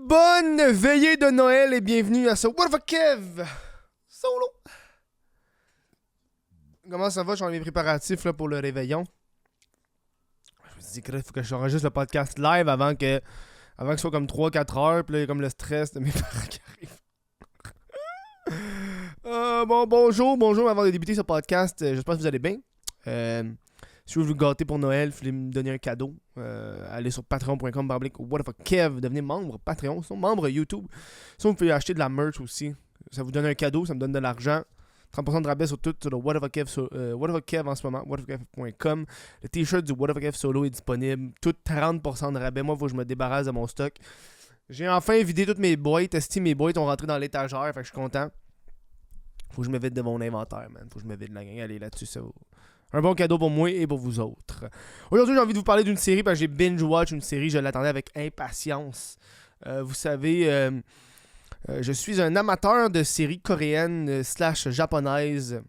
Bonne veillée de Noël et bienvenue à ce What the Kev solo. Comment ça va? J'en ai mes préparatifs là, pour le réveillon. Je me suis dit qu'il faut que j'enregistre le podcast live avant que ce soit comme 3-4 heures. Puis là, il y a comme le stress de mes parents qui arrivent. Bonjour. Avant de débuter ce podcast, j'espère que vous allez bien. Si vous voulez vous gâter pour Noël, vous voulez me donner un cadeau, allez sur patreon.com/whatthefuckkev, devenez membre Patreon, sinon membre YouTube. Sinon, vous pouvez acheter de la merch aussi. Ça vous donne un cadeau, ça me donne de l'argent. 30% de rabais sur tout, sur le whatthefuckkev en ce moment, whatthefuckkev.com. Le t-shirt du whatthefuckkev solo est disponible. Tout 30% de rabais. Moi, il faut que je me débarrasse de mon stock. J'ai enfin vidé toutes mes boîtes. Mes boîtes ont rentré dans l'étagère, fait que je suis content. Faut que je me vide de mon inventaire, man. Faut que je me vide de la gang. Allez, là-dessus, ça va. Un bon cadeau pour moi et pour vous autres. Aujourd'hui, j'ai envie de vous parler d'une série parce que j'ai binge-watch une série. Je l'attendais avec impatience. Vous savez, je suis un amateur de séries coréennes / japonaises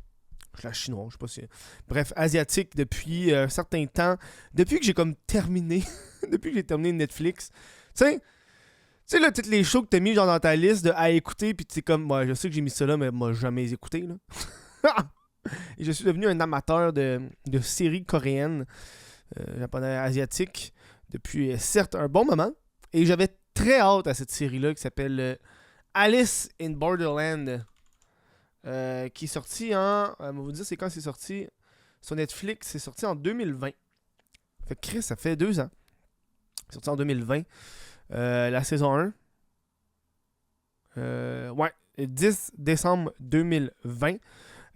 / chinois, je sais pas si... Bref, asiatiques depuis un certain temps. Depuis que j'ai comme terminé... depuis que j'ai terminé Netflix. Tu sais là, toutes les shows que t'as mis genre dans ta liste à écouter, puis tu sais comme... Ouais, je sais que j'ai mis ça là, mais moi jamais écouté, là. Et je suis devenu un amateur de séries coréennes, japonaises, asiatiques, depuis certes un bon moment. Et j'avais très hâte à cette série-là qui s'appelle Alice in Borderland, qui est sortie en... on va vous dire c'est quand c'est sorti. Sur Netflix, c'est sorti en 2020. Fait que Chris, ça fait 2 ans. C'est sorti en 2020. La saison 1. 10 décembre 2020.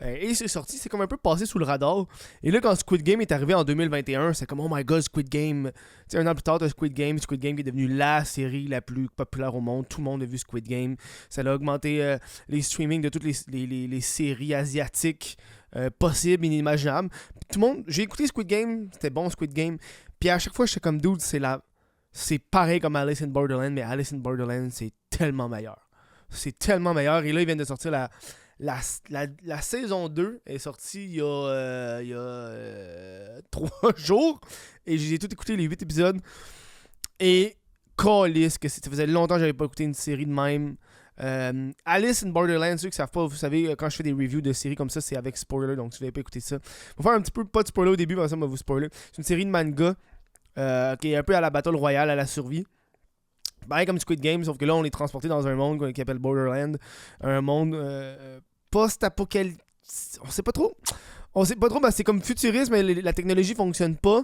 Et c'est sorti, c'est comme un peu passé sous le radar. Et là, quand Squid Game est arrivé en 2021, c'est comme oh my god, Squid Game. Tu sais, un an plus tard, t'as Squid Game qui est devenu la série la plus populaire au monde. Tout le monde a vu Squid Game. Ça a augmenté les streamings de toutes les séries asiatiques possibles, inimaginables. Tout le monde, j'ai écouté Squid Game, c'était bon Squid Game. Puis à chaque fois, j'étais comme dude, c'est pareil comme Alice in Borderland, mais Alice in Borderland, c'est tellement meilleur. C'est tellement meilleur. Et là, ils viennent de sortir la saison 2 est sortie il y a 3 jours. Et j'ai tout écouté, les 8 épisodes. Et calisse que ça faisait longtemps que j'avais pas écouté une série de même. Alice in Borderland, ceux qui savent pas, vous savez, quand je fais des reviews de séries comme ça, c'est avec spoiler. Donc si vous n'avez pas écouté ça, on va faire un petit peu, pas de spoiler au début, parce que ça va vous spoiler. C'est une série de manga qui est un peu à la Battle Royale, à la survie. Pareil comme Squid Game, sauf que là on est transporté dans un monde qui s'appelle Borderland. Un monde post-apocalyptique. On sait pas trop, parce que c'est comme futuriste, mais la technologie fonctionne pas.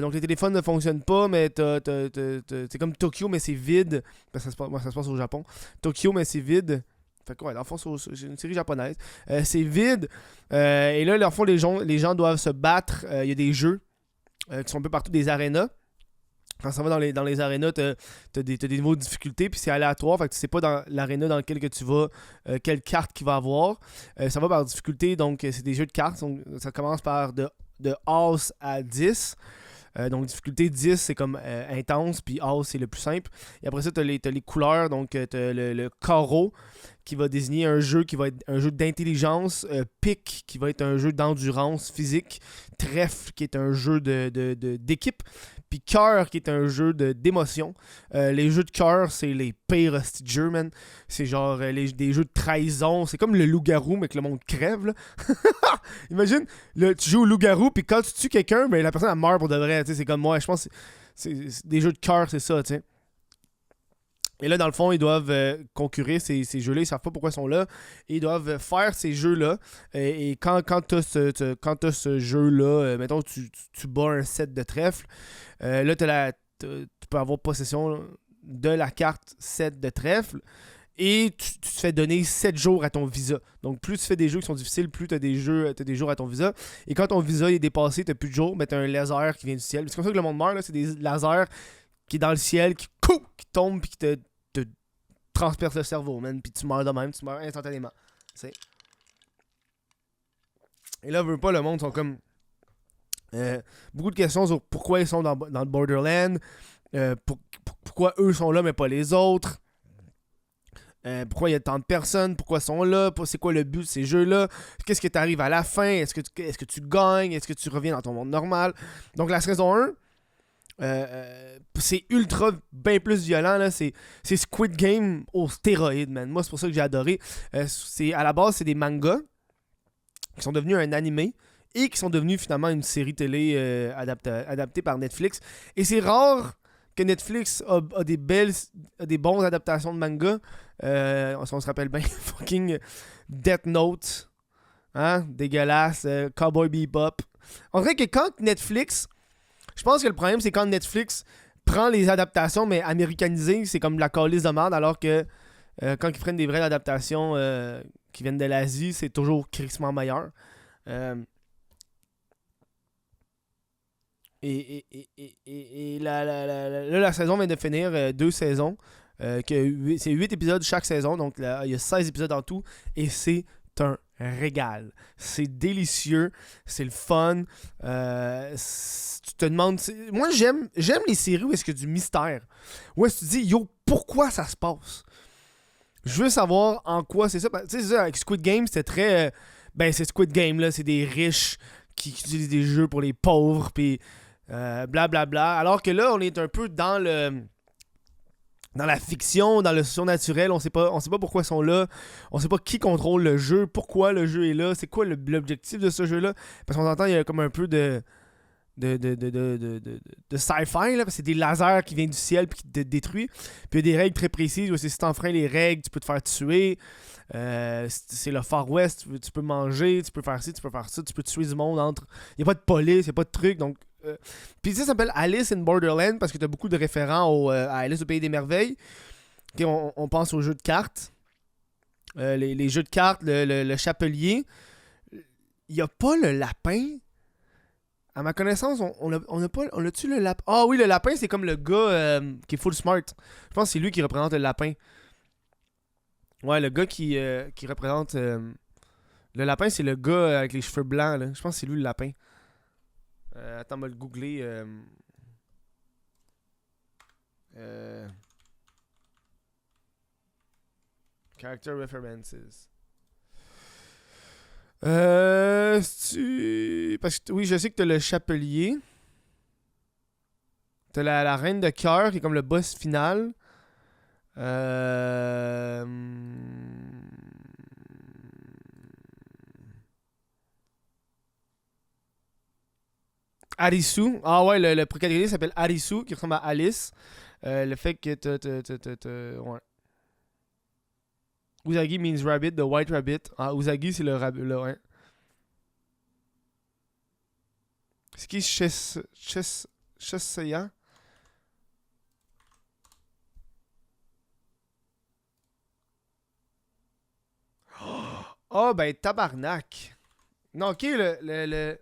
Donc les téléphones ne fonctionnent pas, mais c'est comme Tokyo, mais c'est vide. Parce que ça se passe au Japon. Tokyo, mais c'est vide. Fait que ouais, dans le fond, c'est une série japonaise. C'est vide. Et là, dans le fond, les gens doivent se battre. Il y a des jeux qui sont un peu partout, des arénas. Quand ça va dans les arénas, t'as des niveaux de difficulté, puis c'est aléatoire, fait que tu sais pas dans l'aréna dans lequel que tu vas, quelle carte qu'il va avoir. Ça va par difficulté, donc c'est des jeux de cartes, donc, ça commence par de As à 10. Donc difficulté 10, c'est comme intense, puis As, c'est le plus simple. Et après ça, t'as les couleurs, donc t'as le carreau, qui va désigner un jeu qui va être un jeu d'intelligence, pique, qui va être un jeu d'endurance physique, trèfle, qui est un jeu d'équipe, puis cœur, qui est un jeu d'émotion. Les jeux de cœur, c'est les pires jeux, man. C'est genre des jeux de trahison. C'est comme le loup-garou, mais que le monde crève, là. Imagine, tu joues au loup-garou, puis quand tu tues quelqu'un, ben, la personne elle meurt pour de vrai. C'est comme moi, je pense que c'est des jeux de cœur, c'est ça, tu sais. Et là, dans le fond, ils doivent concurrer ces jeux-là. Ils savent pas pourquoi ils sont là. Et ils doivent faire ces jeux-là. Et quand tu as ce jeu-là, mettons, tu bats un set de trèfle. Là, tu peux avoir possession de la carte set de trèfle. Et tu te fais donner 7 jours à ton visa. Donc, plus tu fais des jeux qui sont difficiles, plus tu as des jours à ton visa. Et quand ton visa est dépassé, tu n'as plus de jours, mais tu as un laser qui vient du ciel. C'est comme ça que le monde meurt. Là. C'est des lasers qui est dans le ciel, qui tombe puis qui te transperce le cerveau, man. Puis tu meurs de même, tu meurs instantanément. T'sais. Et là, veut pas, le monde sont comme... beaucoup de questions sur pourquoi ils sont dans le Borderland, pourquoi eux sont là mais pas les autres, pourquoi il y a tant de personnes, pourquoi ils sont là, c'est quoi le but de ces jeux-là, qu'est-ce que t'arrives à la fin, est-ce que tu gagnes, est-ce que tu reviens dans ton monde normal. Donc la saison 1, C'est ultra bien plus violent là. C'est Squid Game au stéroïde, man. Moi c'est pour ça que j'ai adoré. À la base c'est des mangas qui sont devenus un animé et qui sont devenus finalement une série télé adaptée par Netflix. Et c'est rare que Netflix a des bonnes adaptations de manga. Si on se rappelle bien, fucking Death Note, hein, dégueulasse, Cowboy Bebop. On dirait que quand Netflix, je pense que le problème c'est quand Netflix prend les adaptations mais américanisées, c'est comme la calice de merde, alors que quand ils prennent des vraies adaptations qui viennent de l'Asie, c'est toujours crissement meilleur. Et la saison vient de finir, 2 saisons. C'est 8 épisodes chaque saison, donc là, il y a 16 épisodes en tout, et c'est un régal. C'est délicieux, c'est le fun. Tu te demandes... Moi, j'aime les séries où est-ce qu'il y a du mystère. Où est-ce que tu dis, yo, pourquoi ça se passe? Je veux savoir en quoi c'est ça. Tu sais, c'est ça, avec Squid Game, c'était très... c'est Squid Game, là, c'est des riches qui utilisent des jeux pour les pauvres, puis blablabla. Alors que là, on est un peu dans la fiction, dans le surnaturel. On sait pas pourquoi ils sont là. On sait pas qui contrôle le jeu, pourquoi le jeu est là, c'est quoi l'objectif de ce jeu-là. Parce qu'on entend, il y a comme un peu de sci-fi, là, parce que c'est des lasers qui viennent du ciel puis qui te détruisent. Puis il y a des règles très précises où si tu enfreins les règles, tu peux te faire tuer. C'est le Far West, tu peux manger, tu peux faire ci, tu peux faire ça, tu peux tuer du monde entre. Il n'y a pas de police, il n'y a pas de truc. Donc, puis ça s'appelle Alice in Borderland parce que tu as beaucoup de référents à Alice au Pays des Merveilles. Okay, on pense aux jeux de cartes. Les jeux de cartes, le chapelier. Il n'y a pas le lapin. À ma connaissance, on a-tu le lapin? Ah oui, le lapin, c'est comme le gars qui est full smart. Je pense que c'est lui qui représente le lapin. Ouais, le gars qui représente... le lapin, c'est le gars avec les cheveux blancs, là. Je pense que c'est lui le lapin. Attends, on va le googler. Character references. Parce que oui, je sais que t'as le chapelier. T'as la reine de cœur qui est comme le boss final. Arisu. Ah ouais, le protagoniste s'appelle Arisu, qui ressemble à Alice. Le fait que ouais. Usagi means rabbit, the white rabbit. Ah, Usagi, c'est le rabbit, là, ouais. C'est qui Chesaya? Oh, ben, tabarnak. Non, ok, le...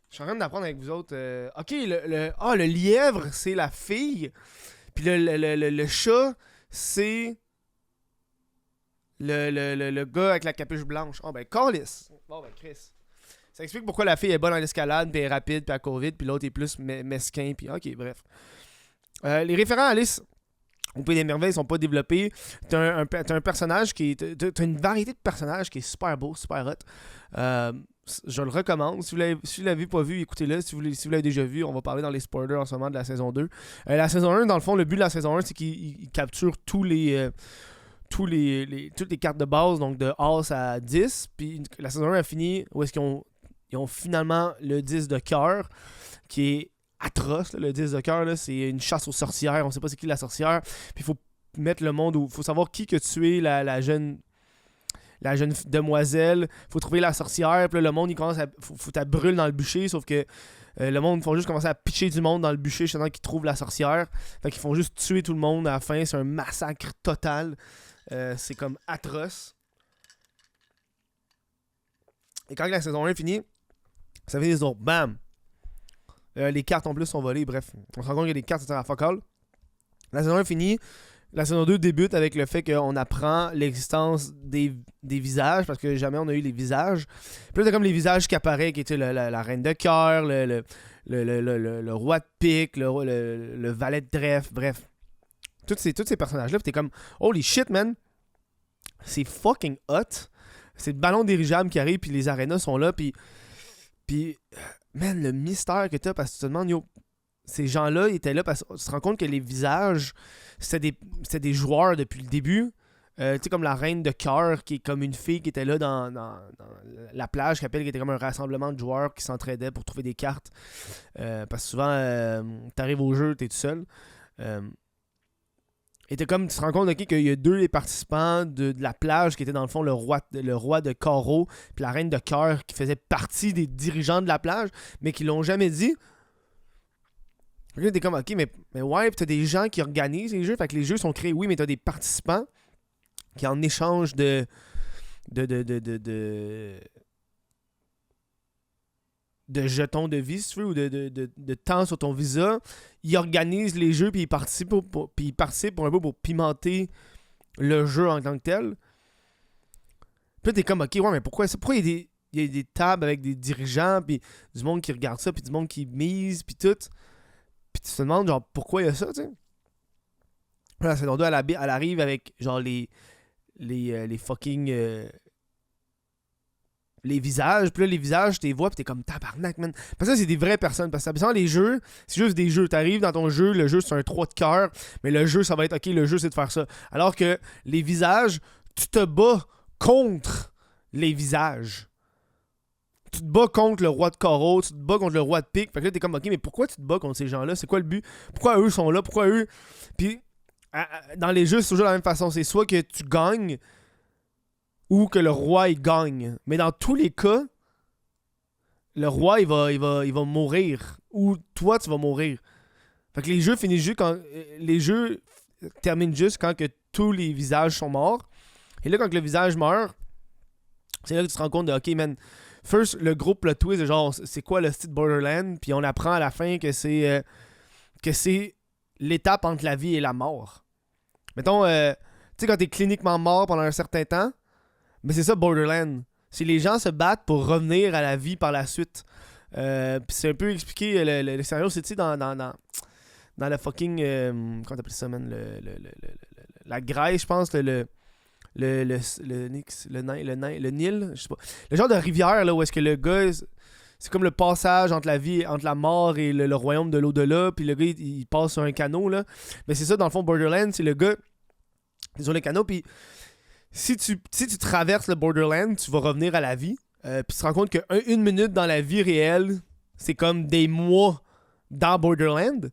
Je suis en train d'apprendre avec vous autres. Ok, le lièvre, c'est la fille. Puis le chat, c'est le gars avec la capuche blanche. Oh, ben, Carlis. Bon, ben, Chris. Ça explique pourquoi la fille est bonne en escalade, puis elle est rapide, puis elle court vite, puis l'autre est plus mesquin, puis ok, bref. Les référents à Alice au Pays des Merveilles sont pas développés. T'as un personnage qui est... T'as une variété de personnages qui est super beau, super hot. Je le recommande. Si vous l'avez pas vu, écoutez-le. Si vous l'avez déjà vu, on va parler dans les spoilers en ce moment de la saison 2. La saison 1, dans le fond, le but de la saison 1, c'est qu'il capture toutes les cartes de base, donc de As à 10. Puis la saison 1 a fini où est-ce qu'ils ont finalement le 10 de cœur, qui est atroce. Là, le 10 de cœur, là, c'est une chasse aux sorcières. On sait pas c'est qui la sorcière. Puis il faut mettre le monde où... Il faut savoir qui que tué la jeune demoiselle. Faut trouver la sorcière. Puis là, le monde, il commence à... Faut qu'elle brûle dans le bûcher. Sauf que le monde, ils font juste commencer à pitcher du monde dans le bûcher jusqu'à temps qu'ils trouvent la sorcière. Fait qu'ils font juste tuer tout le monde à la fin. C'est un massacre total. C'est comme atroce. Et quand la saison 1 est finie, ça fait des autres. Bam! Les cartes en plus sont volées. Bref, on se rend compte que les cartes sont à fuck all. La saison 1 est finie. La saison 2 débute avec le fait qu'on apprend l'existence des visages, parce que jamais on a eu les visages. Puis là, t'as comme les visages qui apparaissent, qui étaient la reine de cœur, le roi de pique, le valet de trèfle, bref. Tous ces personnages-là, puis t'es comme, holy shit, man. C'est fucking hot. C'est le ballon dirigeable qui arrive, puis les arénas sont là, puis Puis, man, le mystère que t'as, parce que tu te demandes, yo, ces gens-là, ils étaient là parce que tu te rends compte que les visages, c'était des joueurs depuis le début. Tu sais, comme la reine de cœur, qui est comme une fille qui était là dans la plage, qui était comme un rassemblement de joueurs qui s'entraidaient pour trouver des cartes. Parce que souvent, t'arrives au jeu, t'es tout seul. Et tu te rends compte qu'il y a deux des participants de la plage qui étaient dans le fond le roi de carreau puis la reine de cœur qui faisait partie des dirigeants de la plage, mais qui l'ont jamais dit. Là, t'es comme, ok, mais ouais, pis t'as des gens qui organisent les jeux, fait que les jeux sont créés, oui, mais t'as des participants qui en échange de jetons de vie, si tu veux, ou de temps sur ton visa, ils organisent les jeux, puis ils participent pour un peu pour pimenter le jeu en tant que tel. Puis là, t'es comme, ok, ouais, mais pourquoi il y a des tables avec des dirigeants, puis du monde qui regarde ça, puis du monde qui mise, puis tout. Puis tu te demandes, genre, pourquoi il y a ça, tu sais. La saison 2, elle arrive avec, genre, les fucking... les visages, puis là, les visages, tu les vois, puis t'es comme tabarnak, man. Parce que ça, c'est des vraies personnes. Parce que les jeux, c'est juste des jeux. T'arrives dans ton jeu, le jeu, c'est un 3 de cœur, mais le jeu, ça va être, ok, le jeu, c'est de faire ça. Alors que les visages, tu te bats contre les visages. Tu te bats contre le roi de carreau, tu te bats contre le roi de pique. Fait que là, t'es comme, ok, mais pourquoi tu te bats contre ces gens-là? C'est quoi le but? Pourquoi eux sont là? Pourquoi eux? Puis, dans les jeux, c'est toujours la même façon. C'est soit que tu gagnes, ou que le roi, il gagne. Mais dans tous les cas, le roi, il va mourir. Ou toi, tu vas mourir. Fait que les jeux finissent juste quand... Les jeux terminent juste quand que tous les visages sont morts. Et là, quand le visage meurt, c'est là que tu te rends compte de, ok, man... First, le gros plot twist, genre, c'est quoi le style Borderlands? Puis on apprend à la fin que c'est l'étape entre la vie et la mort. Mettons, tu sais, quand t'es cliniquement mort pendant un certain temps, mais c'est ça Borderlands. C'est les gens se battent pour revenir à la vie par la suite. Puis c'est un peu expliqué, le scénario, c'est, tu sais, dans la fucking... comment t'appelles ça, man? La Grèce, je pense, le Nil, je sais pas. Le genre de rivière là où est-ce que le gars, c'est comme le passage entre la vie, entre la mort et le royaume de l'au-delà, puis le gars il passe sur un canot là. Mais c'est ça dans le fond Borderlands, c'est le gars qui est sur le canot, puis si tu traverses le Borderlands, tu vas revenir à la vie. Puis tu te rends compte que une minute dans la vie réelle, c'est comme des mois dans Borderlands.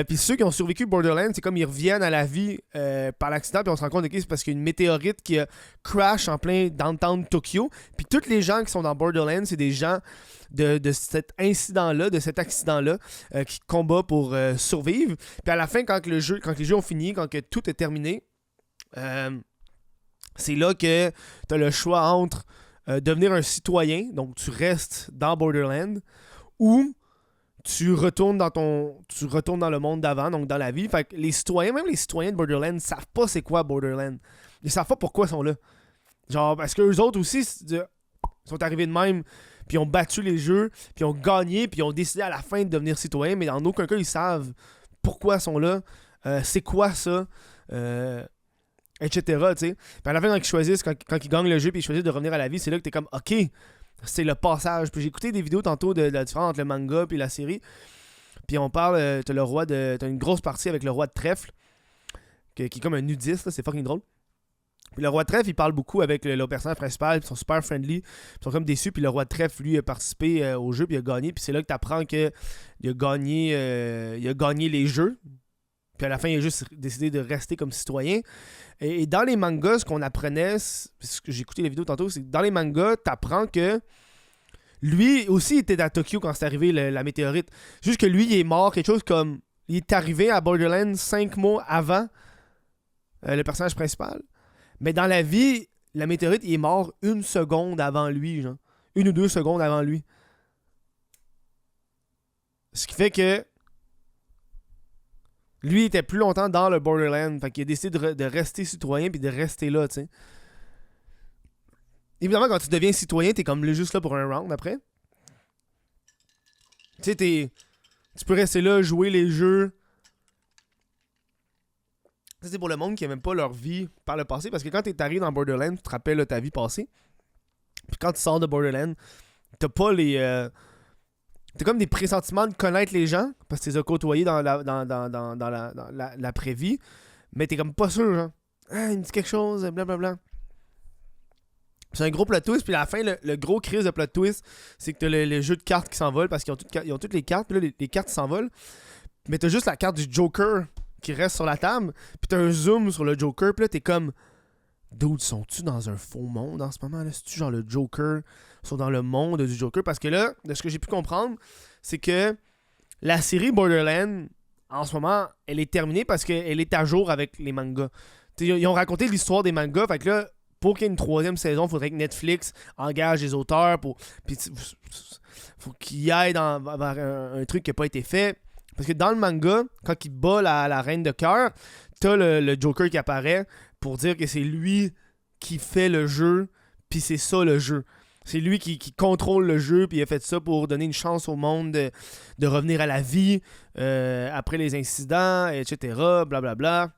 Puis ceux qui ont survécu Borderlands, c'est comme ils reviennent à la vie par l'accident, puis on se rend compte que c'est parce qu'il y a une météorite qui a crash en plein downtown Tokyo. Puis tous les gens qui sont dans Borderlands, c'est des gens de cet incident-là, de cet accident-là, qui combattent pour survivre. Puis à la fin, quand les jeux ont fini, quand que tout est terminé, c'est là que tu as le choix entre devenir un citoyen, donc tu restes dans Borderlands, ou tu retournes dans le monde d'avant, donc dans la vie. Fait que les citoyens, même les citoyens de Borderlands, savent pas c'est quoi Borderlands. Ils savent pas pourquoi ils sont là. Genre, parce que eux autres aussi sont arrivés de même, puis ont battu les jeux, puis ont gagné, puis ont décidé à la fin de devenir citoyens, mais dans aucun cas, ils savent pourquoi ils sont là, c'est quoi ça, etc. T'sais. Puis à la fin, quand ils choisissent, quand ils gagnent le jeu, puis ils choisissent de revenir à la vie, c'est là que t'es comme, ok, c'est le passage. Puis j'ai écouté des vidéos tantôt de la différence entre le manga et la série. Puis on parle, t'as une grosse partie avec le roi de trèfle, qui est comme un nudiste, là, c'est fucking drôle. Puis le roi de trèfle, il parle beaucoup avec le personnage principal, puis ils sont super friendly, puis ils sont comme déçus. Puis le roi de trèfle, lui, a participé au jeu, puis il a gagné. Puis c'est là que t'apprends qu'il a gagné les jeux. Puis à la fin, il a juste décidé de rester comme citoyen. Et dans les mangas, ce qu'on apprenait, parce que j'ai écouté les vidéos tantôt, c'est que dans les mangas, t'apprends que lui aussi était à Tokyo quand c'est arrivé la météorite. Juste que lui, il est mort, quelque chose comme... Il est arrivé à Borderlands 5 mois avant le personnage principal. Mais dans la vie, la météorite, il est mort 1 seconde avant lui, genre. 1 ou 2 secondes avant lui. Ce qui fait que lui, il était plus longtemps dans le Borderlands. Fait qu'il a décidé de rester citoyen puis de rester là, tu sais. Évidemment, quand tu deviens citoyen, t'es comme juste là pour un round après. Tu sais, tu peux rester là, jouer les jeux. Ça, c'est pour le monde qui a même pas leur vie par le passé. Parce que quand t'es arrivé dans Borderlands, tu te rappelles ta vie passée. Puis quand tu sors de Borderlands, t'as pas les... t'as comme des pressentiments de connaître les gens, parce que tu les as côtoyés dans l'après-vie, mais t'es comme pas sûr, genre. Ah, il me dit quelque chose, blablabla. C'est un gros plot twist, puis à la fin, le gros crise de plot twist, c'est que t'as le jeu de cartes qui s'envole, parce qu'ils ont toutes les cartes, puis là, les cartes s'envolent, mais t'as juste la carte du Joker qui reste sur la table, puis t'as un zoom sur le Joker, puis là, t'es comme... Dude, sont-tu dans un faux monde en ce moment, là? C'est-tu genre le Joker? Ils sont dans le monde du Joker? Parce que là, de ce que j'ai pu comprendre, c'est que la série Borderlands, en ce moment, elle est terminée parce qu'elle est à jour avec les mangas. T'sais, ils ont raconté l'histoire des mangas, fait que là, pour qu'il y ait une troisième saison, il faudrait que Netflix engage des auteurs pour. Puis faut qu'il y aille vers un truc qui n'a pas été fait. Parce que dans le manga, quand il bat la reine de cœur, t'as le Joker qui apparaît pour dire que c'est lui qui fait le jeu, puis c'est ça le jeu. C'est lui qui contrôle le jeu, puis il a fait ça pour donner une chance au monde de revenir à la vie après les incidents, etc. Blablabla.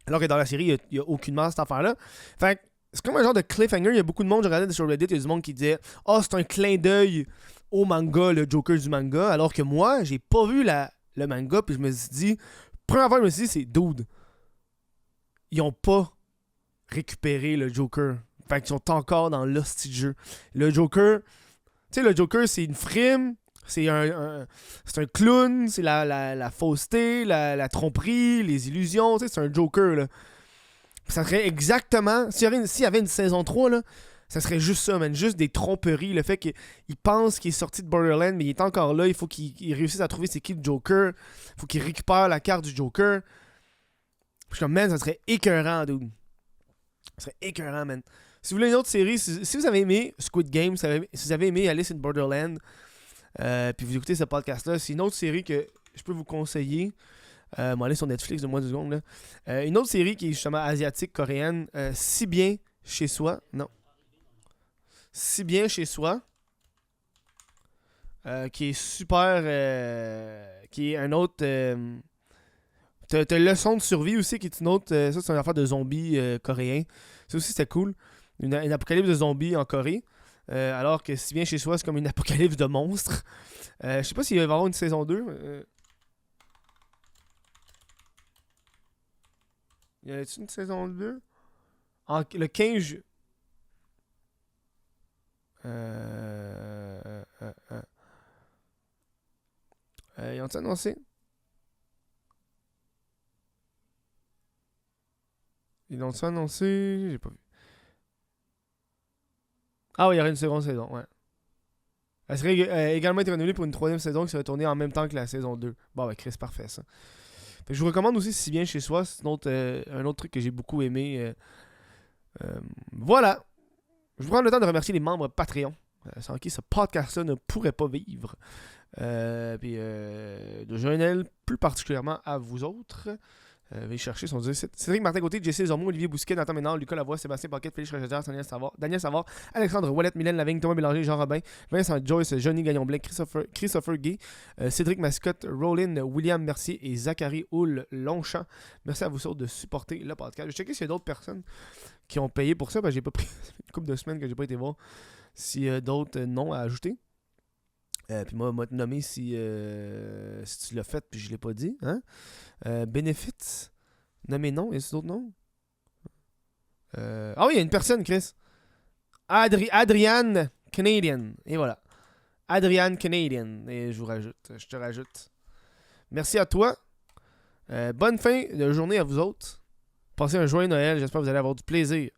Alors que dans la série, il n'y a aucunement cette affaire-là. Fait que c'est comme un genre de cliffhanger. Il y a beaucoup de monde, je regardais sur Reddit, il y a du monde qui disait « Ah, c'est un clin d'œil au manga, le Joker du manga. » Alors que moi, j'ai pas vu le manga, puis je me suis dit... Première fois, je me suis dit, c'est « Dude, ils ont pas récupéré le Joker. » Fait qu'ils sont encore dans l'hostie de jeu. Le Joker... Tu sais, le Joker, c'est une frime, c'est un clown, c'est la fausseté, la tromperie, les illusions, tu sais, c'est un Joker, là. Ça serait exactement... S'il y avait une saison 3, là, ça serait juste ça, man. Juste des tromperies. Le fait qu'il pense qu'il est sorti de Borderlands, mais il est encore là. Il faut qu'il réussisse à trouver c'est qui le Joker. Il faut qu'il récupère la carte du Joker. Je suis comme, man, ça serait écœurant, dude. Ça serait écœurant, man. Si vous voulez une autre série, si vous avez aimé Squid Game, si vous avez aimé Alice in Borderland, puis vous écoutez ce podcast-là, c'est une autre série que je peux vous conseiller. Aller sur Netflix de moins de secondes. Là. Une autre série qui est justement asiatique, coréenne, Si bien chez soi. Non. Si bien chez soi. Qui est super. Qui est un autre. T'as Leçon de survie aussi, qui est une autre. Ça, c'est une affaire de zombies coréens. Ça aussi, c'était cool. Une apocalypse de zombies en Corée. Alors que Si bien chez soi, c'est comme une apocalypse de monstres. Je sais pas s'il va y avoir une saison 2. Y a-t-il une saison 2? Le 15 ju... ils ont-ils annoncé? Ils l'ont-ils annoncé? J'ai pas vu. Ah oui, il y aurait une seconde saison, ouais. Elle serait également été renouvelée pour une troisième saison qui serait tournée en même temps que la saison 2. Bon, ben Chris, parfait ça. Fait que je vous recommande aussi Si bien chez soi, c'est un autre truc que j'ai beaucoup aimé. Voilà. Je vous prends le temps de remercier les membres Patreon, sans qui ce podcast-là ne pourrait pas vivre. Puis de Joël, plus particulièrement à vous autres. Veuillez chercher son Cédric Martin Côté, Jesse Zormo, Olivier Bousquet, Nathan Ménard, Lucas Lavoie, Sébastien Paquette, Félix Rochester, Daniel Savard, Alexandre Ouellette, Mylène Lavigne, Thomas Bélanger, Jean Robin, Vincent Joyce, Johnny Gagnon-Blais, Christopher Gay, Cédric Mascotte, Rollin, William Mercier et Zachary Houle Longchamp. Merci à vous autres de supporter le podcast. Je vais checker s'il y a d'autres personnes qui ont payé pour ça. J'ai pas pris une couple de semaines que j'ai pas été voir s'il y a d'autres noms à ajouter. Puis moi, te nommer si tu l'as fait puis je l'ai pas dit. Hein? Benefits. Nommé non. Y a-t-il d'autres noms? Ah oui, il y a une personne, Chris. Adrian Canadian. Et voilà. Adrian Canadian. Et je te rajoute. Merci à toi. Bonne fin de journée à vous autres. Passez un joyeux Noël. J'espère que vous allez avoir du plaisir